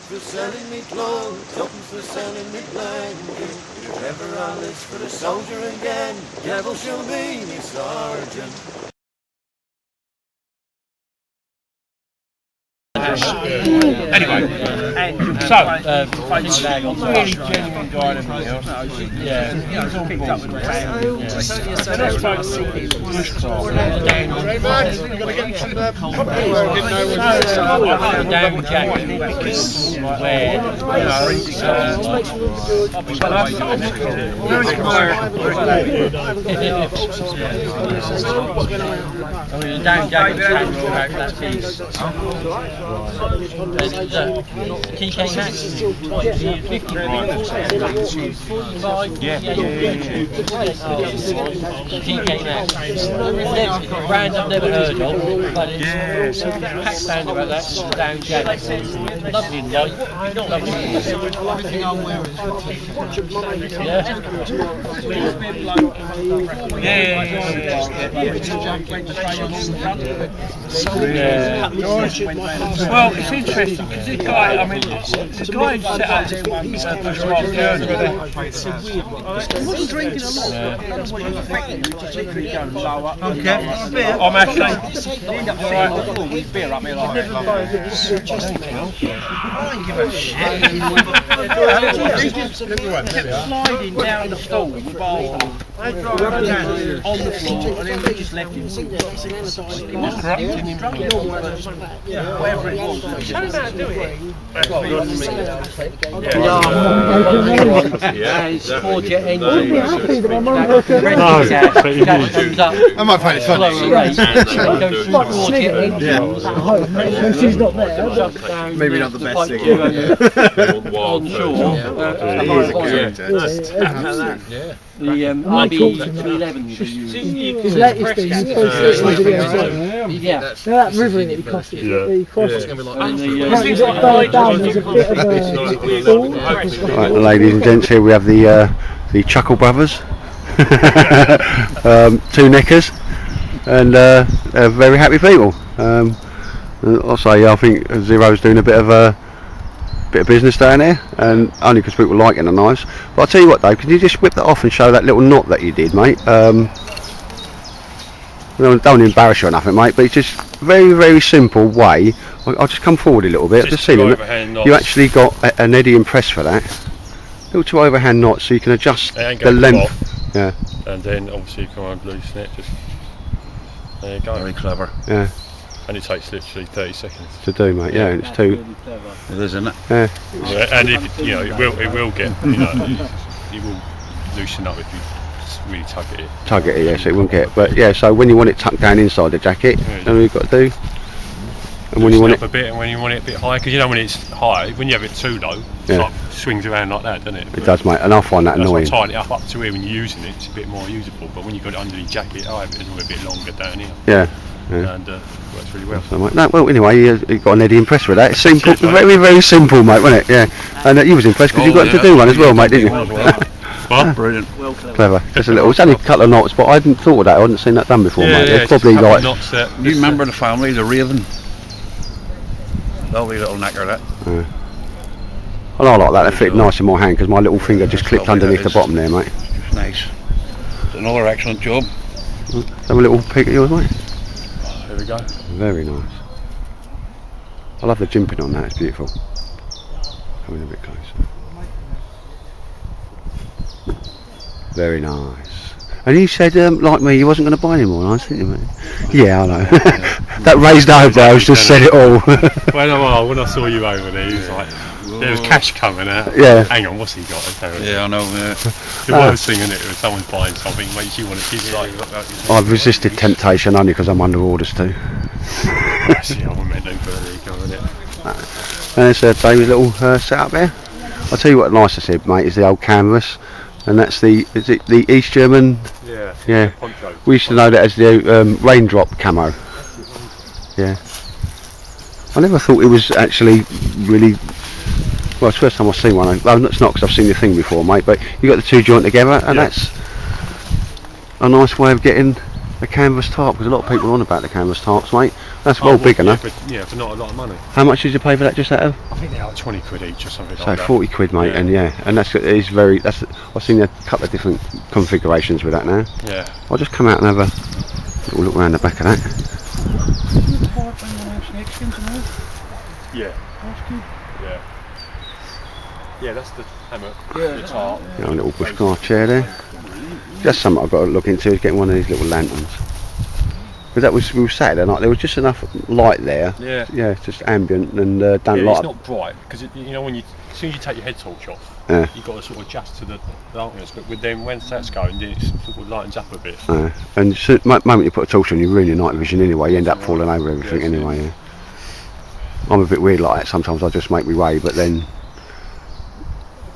For selling me clothes, opens for selling me blanket. If ever I list for the soldier again, devil shall be me sergeant. Anyway, so really genuine guy in the house. Yeah, he was all picked up with the family. And I spoke to down jacket because where down jacket that piece. TK Maxx, 55, TK Maxx. Brand I've never heard of, but it's packed band about that, down jacket. Lovely light, lovely. Well, it's interesting because this guy, I mean, the guy set up a smart journey with it. He wasn't drinking a lot. Okay, I'm actually. Alright, beer up here like that. I don't give a shit. Sliding down the floor with the bar on the floor, and then we just left him. He was corrupting him. Whatever it was. Show him how to do it. Four-jet engine. I might find it funny. She's not there. Maybe not the best thing. The RB211. Yeah. That river in it cost it. The cross. Right, ladies and gents, here we have the Chuckle Brothers, two knickers, and very happy people. I'll say I think Zero's doing a bit of business down here, and only because people like it and knives. But I'll tell you what, Dave, can you just whip that off and show that little knot that you did, mate? Don't embarrass you or nothing, mate, but it's just very, very simple way. I'll just come forward a little bit. I've just seen it. You actually got an eddying press for that. Little two overhand knots, so you can adjust the length. Yeah. And then obviously you can loosen it. Just there you go. Very clever. Yeah. And it takes literally 30 seconds to do, mate. Yeah, and it's too. It is, isn't it? Yeah. And if you know, it will get. You know, it will loosen up if you really tug at it. Tug at it, yeah, so it won't get. But yeah, so when you want it tucked down inside the jacket, that's what you've got to do. And when you want it a bit, and when you want it a bit high, because you know when it's high, when you have it too low, it like swings around like that, doesn't it? It does, mate, and I find that annoying. Tighten it up to here when you're using it, it's a bit more usable. But when you've got it under the jacket, I have it a bit longer down here. Yeah. And works really well. So, no, well, anyway, you got an Eddie impressed with that. It's simple, very, very simple, mate, wasn't it? Yeah. And you was impressed because you got to do one as well, mate, didn't you? Well, brilliant. Well clever. Just a little. It's only a couple of knots, but I hadn't thought of that. I hadn't seen that done before, mate. Yeah, it's probably like. You remember the family, the Raven? Lovely little knacker, that. Yeah. Well, I like that. That fit nice in my hand because my little finger just clipped underneath the bottom there, mate. It's nice. It's another excellent job. Have a little peek at yours, mate. There we go. Very nice. I love the jimping on that. It's beautiful. Coming a bit closer. Very nice. And you said, like me, you wasn't going to buy any more knives, didn't you, mate? Yeah, I know. That raised eyebrows just said it all. When I saw you over there, he was like, there was cash coming out. Yeah. Hang on, what's he got? Yeah, I know. The worst thing, isn't it, when someone's buying something, makes you want to keep it like. I've resisted temptation only because I'm under orders too. Actually, I wouldn't make no further ego in it. And there's David's little setup there. I'll tell you what nice I said, mate, is the old canvas. And that's the East German. Yeah. Poncho. We used to know that as the raindrop camo. Yeah. I never thought it was actually really. Well, it's the first time I've seen one. Well, it's not because I've seen the thing before, mate. But you got the two joint together, and that's a nice way of getting The canvas tarp, because a lot of people are on about the canvas tarps, mate. That's well big enough. For not a lot of money. How much did you pay for that just out of? I think they're like 20 quid each or something So like that. 40 quid, mate, and that's I've seen a couple of different configurations with that now. Yeah. I'll just come out and have a little look around the back of that. Yeah. Yeah. Yeah, that's the hammock. The tarp. You know, a little bushcraft chair there. Just something I've got to look into is getting one of these little lanterns. But we were Saturday night, there was just enough light there. Yeah. Yeah, it's just ambient and don't Yeah, light. it's not bright because you know as soon as you take your head torch off, you've got to sort of adjust to the darkness. But with them, when that's going, then it sort of lightens up a bit. And the moment you put a torch on, you ruin your night vision anyway. You end up falling over everything anyway. Yeah. I'm a bit weird like that. Sometimes I just make me way, but then,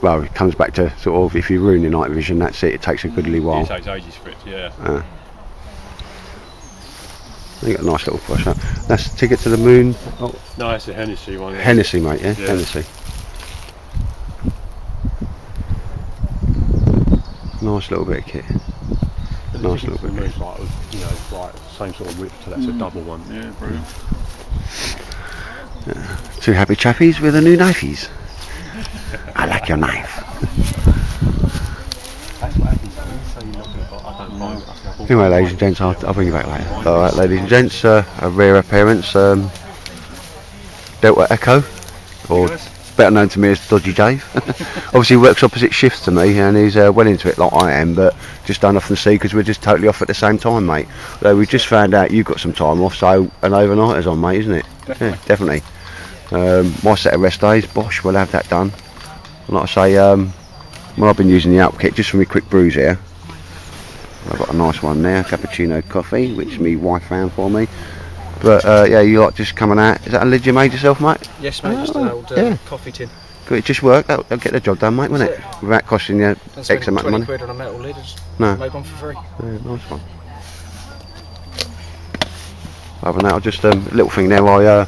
well, it comes back to sort of if you ruin your night vision, that's it. It takes a goodly while. It takes ages for it. Yeah. You got a nice little push up. That's Ticket to the Moon. Oh. No, it's a Hennessy one. Yeah. Hennessy, mate. Yeah, Hennessy. Nice little bit of kit. Nice little bit. It's like, like same sort of width, so that's a double one. Yeah, brilliant. Two happy chappies with a new knifeies. I like your knife. That's what happens. So you're not going to. I don't mind. Anyway, ladies and gents, I'll bring you back later. Alright, ladies and gents, a rare appearance. Delta Echo, or better known to me as Dodgy Dave. Obviously, he works opposite shifts to me, and he's well into it like I am, but just don't often see because we're just totally off at the same time, mate. So we just found out you've got some time off, so an overnighter's on, mate, isn't it? Definitely. Yeah, definitely. My set of rest days, Bosh, we'll have that done. And like I say, well, I've been using the Alp kit just for my quick brews here. I've got a nice one there, cappuccino coffee, which my wife found for me. But yeah, you like just coming out. Is that a lid you made yourself, mate? Yes, mate, just an old coffee tin. Could it just work? That'll get the job done, mate, wouldn't it? Without costing you X amount of money. 20 quid on a metal lid, just made one for free. Yeah, nice one. Other than that, I'll just a little thing there.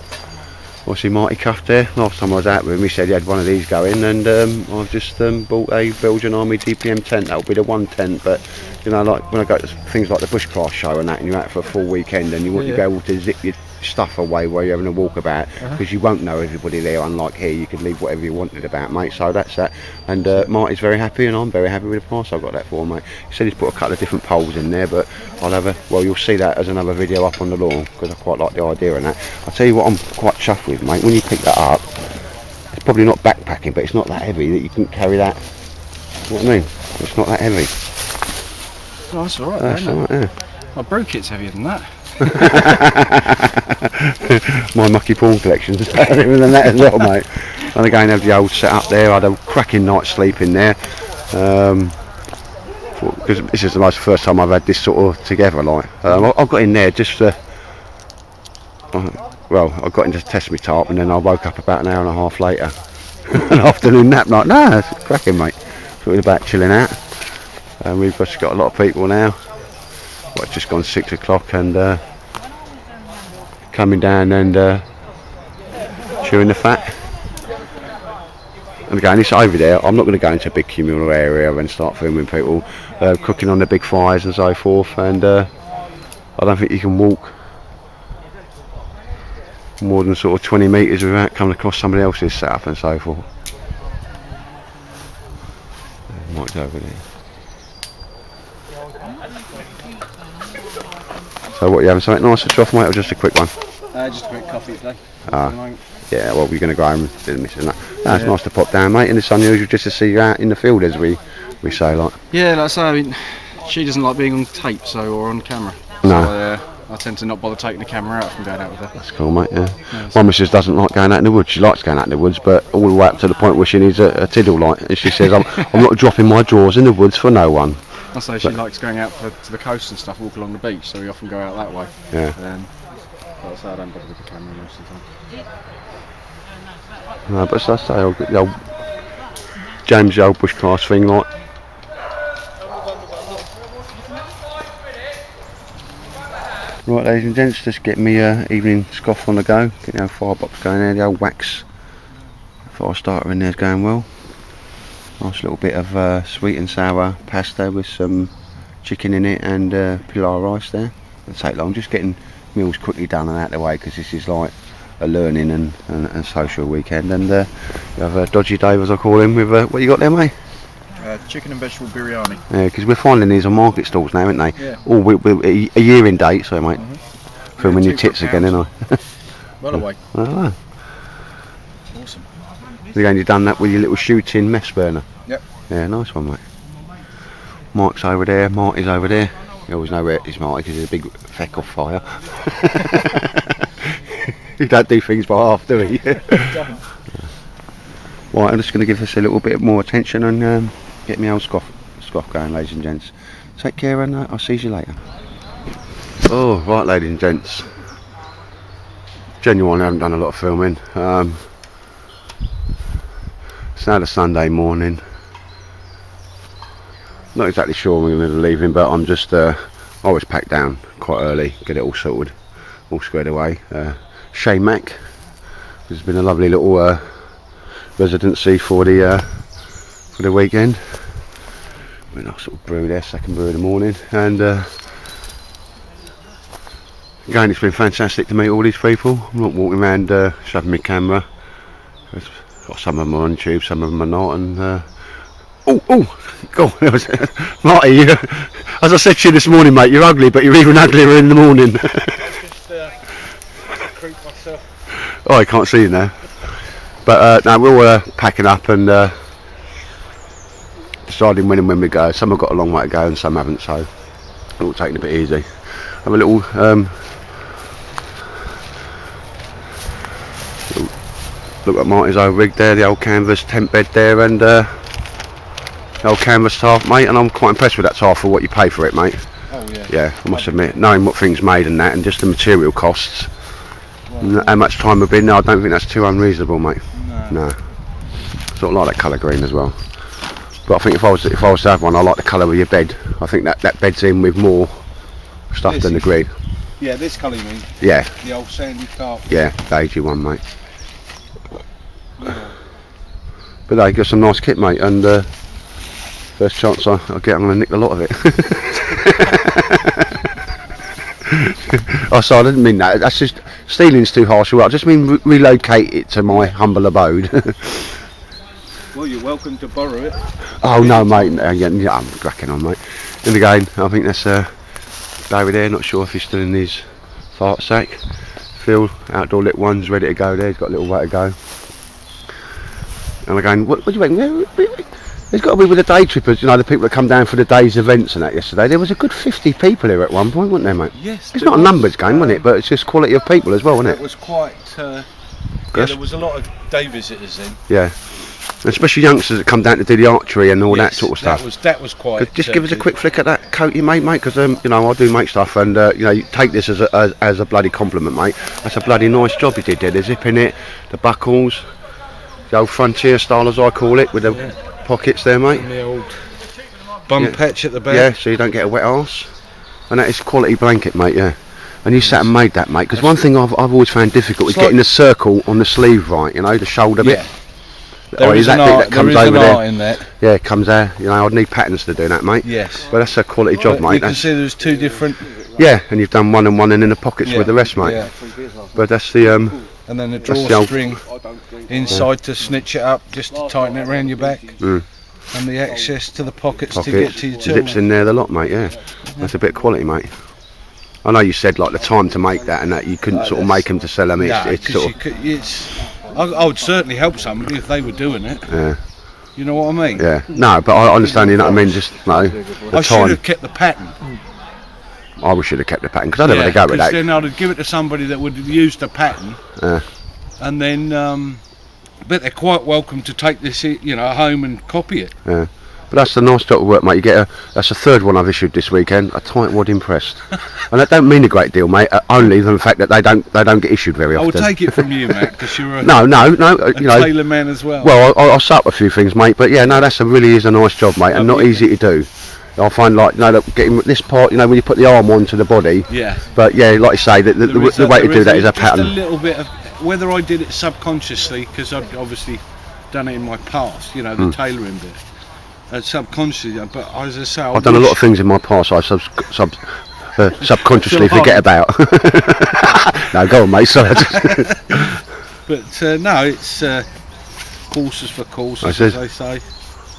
Obviously Marty Cuff there. Last time I was out with him, he said he had one of these going, and I've just bought a Belgian Army DPM tent. That'll be the one tent, but you know, like when I go to things like the Bushcraft show and that, and you're out for a full weekend, and you want to be able to zip your stuff away while you're having a walk about, because you won't know everybody there. Unlike here, you could leave whatever you wanted about, mate. So that's that. And Marty's very happy, and I'm very happy with the price I got that for, mate. He said he's put a couple of different poles in there, but I'll have you'll see that as another video up on the lawn, because I quite like the idea of that. I'll tell you what I'm quite chuffed with, mate. When you pick that up, it's probably not backpacking, but it's not that heavy that you can carry that. You know what I mean? It's not that heavy. Oh, that's alright, That's alright, yeah. My brew kit's heavier than that. My mucky prawn collection is heavier than that as well, mate. And again, have the old setup there. I had a cracking night's sleep in there. Because this is the first time I've had this sort of together. Like I got in there just well, I got in to test my tarp, and then I woke up about an hour and a half later. An afternoon nap night. No, it's cracking, mate. So we're about chilling out. And we've just got a lot of people now. Well, it's just gone 6 o'clock, and coming down and chewing the fat. And again, it's over there. I'm not going to go into a big communal area and start filming people cooking on the big fires and so forth. And I don't think you can walk more than sort of 20 metres without coming across somebody else's setup and so forth. Mike's over there. So what, you having something nice to trough, mate, or just a quick one? Just a quick coffee today. Yeah, well, we're going to go home and do this and that. No, it's nice to pop down, mate, and it's unusual just to see you out in the field, as we say, like. Yeah, like I say, I mean, she doesn't like being on tape, or on camera. No. So, I tend to not bother taking the camera out from going out with her. That's cool, mate, yeah. My missus doesn't like going out in the woods. She likes going out in the woods, but all the way up to the point where she needs a tiddle, like. And she says, I'm not dropping my drawers in the woods for no one. I say she likes going out to the coast and stuff, walk along the beach, so we often go out that way. Yeah. But I say I don't bother with the camera most of the time. No, but I say, the old James, the old bushcraft thing, like. Right, ladies and gents, just get me evening scoff on the go. Get the old firebox going there, the old wax fire starter in there's going well. Nice little bit of sweet and sour pasta with some chicken in it and pilau rice there. It'll take long. Just getting meals quickly done and out of the way, because this is like a learning and social weekend. And you have a Dodgy Dave, as I call him, with what you got there, mate? Chicken and vegetable biryani. Yeah, because we're finding these on market stalls now, aren't they? Yeah. All a year in date, so mate. Filming your tits again, ain't I? Well away. Oh. Awesome. Again, you've done that with your little shooting mess burner. Yep. Yeah, nice one, mate. Mike's over there, Marty's over there. You always know where it is, Marty, because he's a big feck off fire. He don't do things by half, do he? Right, I'm just going to give this a little bit more attention and get me old scoff going, ladies and gents. Take care, and I'll see you later. Oh, right, ladies and gents. Genuinely, I haven't done a lot of filming. It's now the Sunday morning. Not exactly sure when we're leaving, but I'm just I always pack down quite early, get it all sorted, all squared away. Shane Mac, there's been a lovely little residency for the weekend. A nice sort of brew there, second brew in the morning, and again, it's been fantastic to meet all these people. I'm not walking around shoving my camera. Some of them are on tube, some of them are not, and God, Marty, as I said to you this morning, mate, you're ugly, but you're even uglier in the morning. Oh, I can't see you now. But now we're all packing up and deciding when and when we go. Some have got a long way to go and some haven't, so we're all taking it a bit easy. Have a little look at Marty's old rig there, the old canvas tent bed there, and the old canvas tarp, mate, and I'm quite impressed with that tarp for what you pay for it, mate. Oh yeah. Yeah, I must admit, knowing what things made and that, and just the material costs, and how much time we've been there, I don't think that's too unreasonable, mate. No. Sort of like that colour green as well. But I think if I was to have one, I like the colour of your bed. I think that bed's in with more stuff than the green. Yeah, this colour you mean? Yeah. The old sandy tarp. Yeah, the agey one, mate. But they got some nice kit, mate, and first chance I get, I'm going to nick a lot of it. Oh, sorry, I didn't mean that. That's just, stealing's too harsh. I just mean relocate it to my humble abode. Well, you're welcome to borrow it. Oh no, mate. Yeah, I'm cracking on, mate. And again, I think that's David there. Not sure if he's still in his fart sack. Phil, outdoor lit one's ready to go there. He's got a little way to go. And again, what do you reckon? There's got to be with the day trippers, you know, the people that come down for the day's events and that yesterday. There was a good 50 people here at one point, wasn't there, mate? Yes. It's not a numbers game, wasn't it? But it's just quality of people as well, wasn't it? It was quite. Yeah, there was a lot of day visitors in. Yeah. Especially youngsters that come down to do the archery and all that sort of stuff. That was quite. Just give us a quick flick at that coat you made, mate, because you know, I do make stuff, and you know, you take this as a bloody compliment, mate. That's a bloody nice job you did there. The zip in it, the buckles, the old frontier style, as I call it, with the pockets there, mate. And the old bum patch at the back. Yeah, so you don't get a wet arse. And that is quality blanket, mate. Yeah. And you sat and made that, mate. Because one thing I've always found difficult is getting the circle on the sleeve right. You know, the shoulder bit. There is an art, there is an art in that. Yeah, it comes there. You know, I'd need patterns to do that, mate. Yes. But that's a quality job, mate. You can see there's two different. Yeah, and you've done one and one and in the pockets with the rest, mate. Yeah. But that's the and then the drawstring inside to snitch it up, just to tighten it around your back. And the access to the pockets to get to your tools. Zips in there, the lot, mate. Yeah. That's a bit of quality, mate. I know you said like the time to make that and that you couldn't sort of make them to sell them. It's sort of. I would certainly help somebody if they were doing it. Yeah. You know what I mean? Yeah. No, but I understand. You know what I mean? Just no. I should have kept the pattern. I should have kept the pattern because I don't want to go with that. Then I'd give it to somebody that would use the pattern. And then, but they're quite welcome to take this, you know, home and copy it. Yeah. But that's a nice job of work, mate. You get that's the third one I've issued this weekend. A tightwad impressed, and that don't mean a great deal, mate. Only the fact that they don't get issued very often. I will take it from you, Matt, because you're a no. You know, tailor man as well. Well, I'll suck a few things, mate. But yeah, no, that's really is a nice job, mate, and not easy to do. I find like, you know, getting this part, you know, when you put the arm onto the body. Yeah. But yeah, like you say, the way to do that is a pattern. Just a little bit of whether I did it subconsciously, because I've obviously done it in my past, you know, the tailoring bit. Subconsciously, but as I say, I've done a lot of things in my past. I subconsciously forget about. No, go on, mate. Sorry. But no, it's courses for courses, as they say.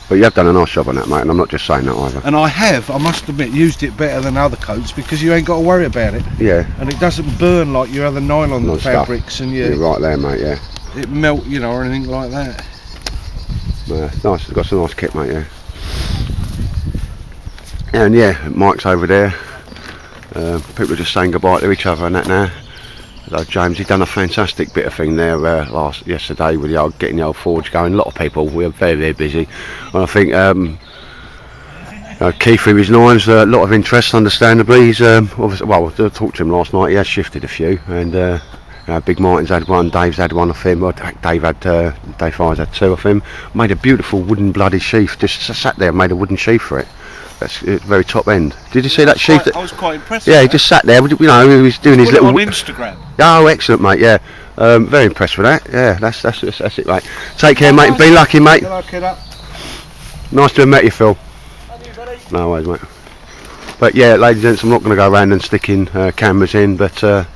But you have done a nice job on that, mate, and I'm not just saying that either. And I must admit, used it better than other coats because you ain't got to worry about it. Yeah. And it doesn't burn like your other nylon fabrics, and you're right there, mate. Yeah. It melt, you know, or anything like that. It's nice. It's got some nice kit, mate. Yeah. And yeah, Mike's over there. People are just saying goodbye to each other and that now. James, he's done a fantastic bit of thing there yesterday with getting the old forge going. A lot of people, we were very, very busy. And I think Keith with his knives, a lot of interest, understandably. He's obviously, well, I talked to him last night, he has shifted a few. And Big Martin's had one, Dave's had one of him, Dave Fires had two of him. Made a beautiful wooden bloody sheath, just sat there and made a wooden sheath for it. That's very top end. Did you see that sheath? I was quite impressed. Yeah, he just sat there. You know, he was doing his little. On Instagram. Oh, excellent, mate. Yeah, very impressed with that. Yeah, that's it, mate. Take care, mate. And be lucky, mate. Nice to have met you, Phil. No worries, mate. But yeah, ladies and gents, I'm not going to go around and sticking cameras in, but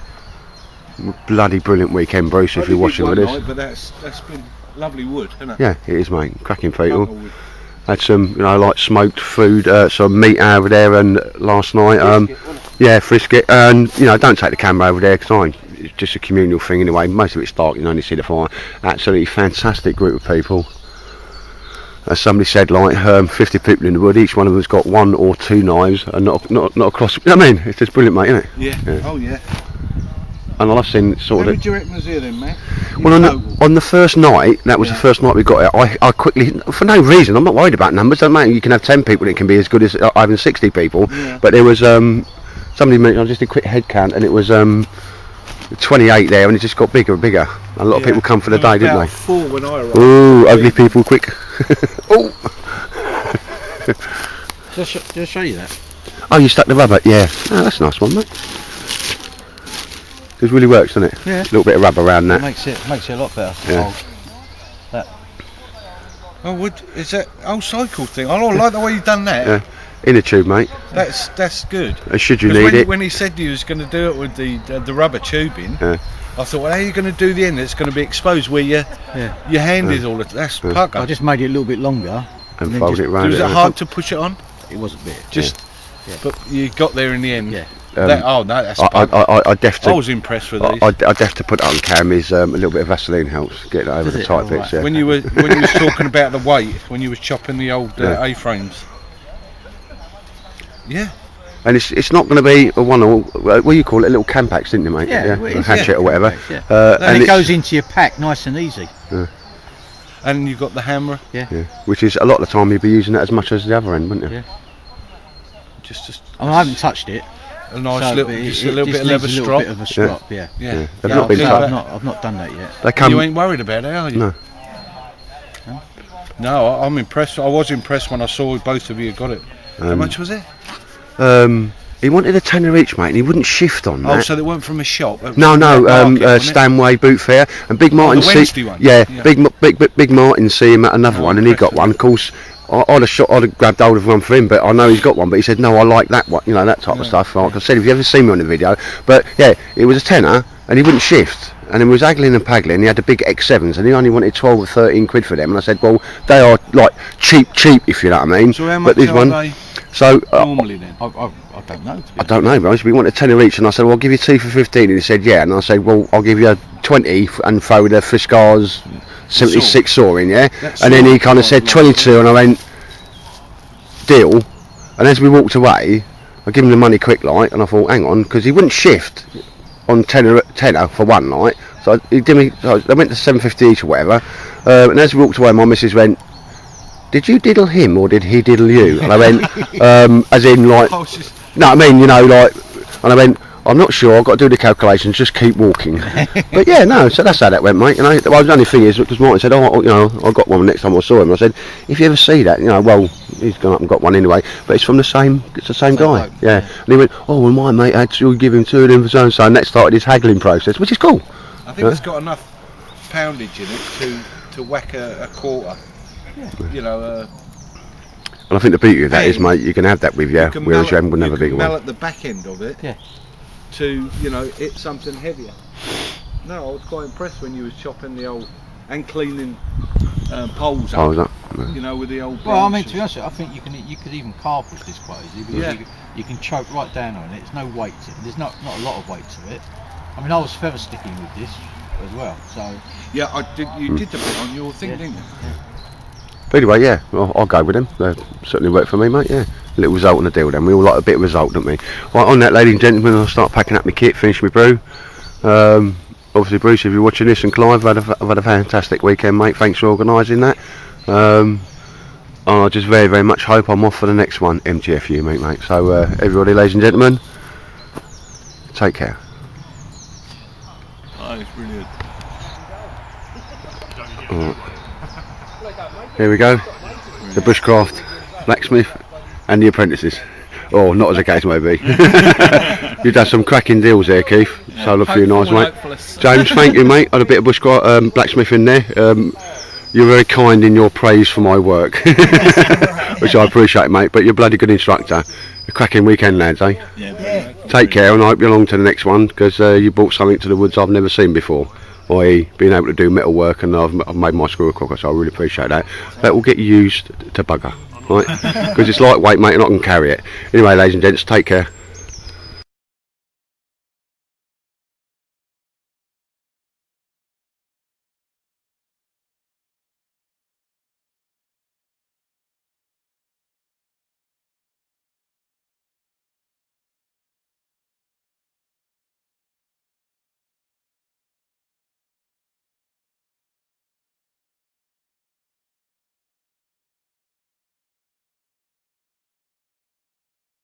bloody brilliant weekend, Bruce. If you're watching with us. But that's been lovely wood, isn't it? Yeah, it is, mate. Cracking people. Had some, you know, like smoked food, some meat over there, and last night, frisket, and you know, don't take the camera over there because it's just a communal thing anyway. Most of it's dark, you can only see the fire. Absolutely fantastic group of people. As somebody said, like 50 people in the wood, each one of them's got one or two knives, and not across. You know what I mean? It's just brilliant, mate, isn't it? Yeah. Oh yeah. And I've seen sort How of. How do you reckon was here then, mate? Well, on the first night, that was the first night we got it. I quickly, for no reason, I'm not worried about numbers. Don't matter. You can have 10 people, it can be as good as having 60 people. Yeah. But there was somebody mentioned. I just did a quick head count, and it was 28 there, and it just got bigger and bigger. And a lot of people come for the day, didn't they? 4 when I arrived. Ooh, ugly people, quick! Oh. Did I show you that? Oh, you stuck the rubber? Yeah. Oh, that's a nice one, mate. It really works, doesn't it? Yeah. A little bit of rubber around that. Makes it a lot better. Yeah. Is that cycle thing? I like the way you've done that. Yeah. Inner tube, mate. That's good. Should you need it? When he said you was going to do it with the rubber tubing, I thought, well, how are you going to do the end? It's going to be exposed where your hand is all. That's pucker. I just made it a little bit longer and fold it round. Was it hard to push it on? It was a bit. But you got there in the end. Yeah. I was impressed with these. I'd have to put it on cam. Is a little bit of Vaseline helps get it over the tight bits. Yeah. When you was talking about the weight, when you was chopping the old A-frames. Yeah. And it's not going to be a one or what you call it, a little Campax, didn't you, mate? Yeah. A hatchet or whatever. And it goes into your pack nice and easy. And you've got the hammer. Yeah. Which is a lot of the time you'd be using it as much as the other end, wouldn't you? Yeah. I haven't touched it. A nice little bit of leather strop. Bit of a strop, yeah. I've not done that yet. You ain't worried about it, are you? No. No, I'm impressed. I was impressed when I saw both of you got it. How much was it? He wanted a tenner each, mate, and he wouldn't shift on that. Oh, so they weren't from a shop? No, Stanway Boot Fair, and Big Martin. The Wednesday one. Yeah, Big Martin see him at another one, and he got one. Of course, I'd have grabbed hold of one for him, but I know he's got one. But he said, no, I like that one, you know, that type of stuff. Like I said, if you ever seen me on the video, but yeah, it was a tenner, and he wouldn't shift. And he was haggling and paggling. He had the big X7s, and he only wanted 12 or 13 quid for them. And I said, well, they are like cheap, if you know what I mean. So how much are they? So normally then, I don't know. I don't know, but we wanted a tenner each, and I said, well, I'll give you 2 for 15, and he said, yeah, and I said, well, I'll give you 20 and throw the Fiskars 76 saw in, yeah. And then he kind of said 22, and I went, deal. And as we walked away, I gave him the money quick like, and I thought, hang on, because he wouldn't shift on tenner for one night. So he did me. So they went to 7.50 each or whatever. And as we walked away, my missus went, "Did you diddle him or did he diddle you?" And I went, as in like, no, I mean, you know, like, and I went, I'm not sure. I've got to do the calculations. Just keep walking. But yeah, no. So that's how that went, mate. You know, well, the only thing is because Martin said, "Oh, you know, I got one next time I saw him." I said, "If you ever see that, you know, well, he's gone up and got one anyway." But it's from the same. It's the same guy. Bloke, yeah. And he went, "Oh, well, my mate had to give him 2 of them for so and so," and that started his haggling process, which is cool. I think it's got enough poundage in it to whack a quarter. Yeah. You know. And I think the beauty of that is, mate, you can have that with you, whereas you haven't got another bigger one. You can mallet the back end of it to, you know, hit something heavier. No, I was quite impressed when you was chopping the old and cleaning poles up. You know, with the old. Well, I mean, to be honest, I think you could even carve with this quite easily because you can choke right down on it. There's no weight to it. There's not a lot of weight to it. I mean, I was feather sticking with this as well. So yeah, I did. You did the bit on your thing, didn't you? But anyway, yeah, I'll go with them. They certainly worked for me, mate. Yeah, a little result on the deal. Then we all like a bit of result, don't we? Right, on that, ladies and gentlemen, I'll start packing up my kit, finish my brew. Obviously, Bruce, if you're watching this, and Clive, I've had a fantastic weekend, mate. Thanks for organising that. And I just very, very much hope I'm off for the next one, MTFU, mate. So, everybody, ladies and gentlemen, take care. Oh, it's brilliant. Here we go. The bushcraft, blacksmith, and the apprentices. Or not, as the case may be. You've done some cracking deals there, Keith. Sold a few nice, mate. James, thank you, mate. Had a bit of bushcraft blacksmith in there. You're very kind in your praise for my work, which I appreciate, mate. But you're a bloody good instructor. A cracking weekend, lads, eh? Yeah. Take care, and I hope you're along to the next one, because you brought something to the woods I've never seen before. I.e. being able to do metal work, and I've made my screw crocker, so I really appreciate that. That will get used to bugger, right? Because it's lightweight, mate, and I can carry it. Anyway, ladies and gents, take care.